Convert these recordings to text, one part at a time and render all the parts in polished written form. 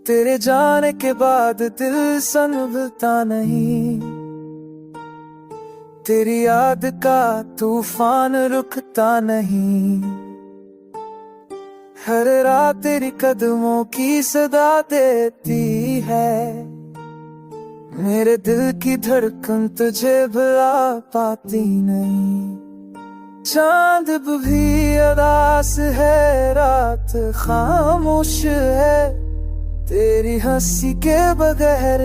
तेरे जाने के बाद दिल संभलता नहीं, तेरी याद का तूफान रुकता नहीं। हर रात तेरी कदमों की सदा देती है, मेरे दिल की धड़कन तुझे भुला पाती नहीं। चांद भी उदास है, रात खामोश है, तेरी हंसी के बगैर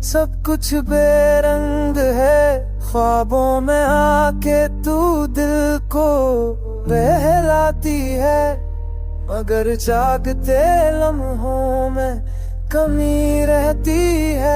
सब कुछ बेरंग है। ख्वाबों में आके तू दिल को बहलाती है, मगर जागते लम्हों में कमी रहती है।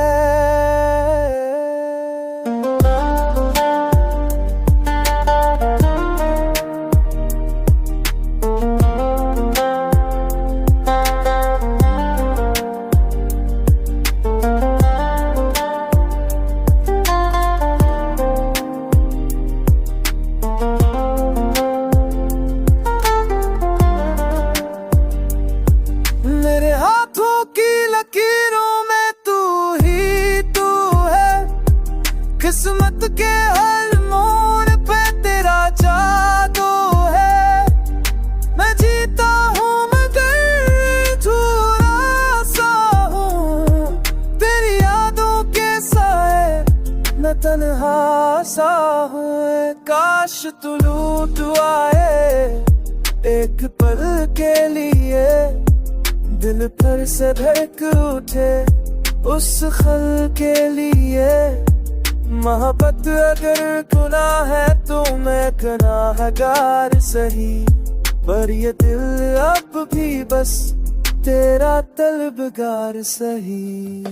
मेरे हाथों की लकीरों में तू ही तू है, किस्मत के हर मोड़ पे तेरा जादू है। मैं जीता हूँ मगर थोड़ा सा हूँ, तेरी यादों के साए मैं तन्हा सा हूँ। काश तू लूट आए एक पल के लिए, दिल पर से धड़क उठे उस खल के लिए। मोहब्बत अगर गुनाह है तो मैं गुनाहगार सही, पर ये दिल अब भी बस तेरा तलबगार सही।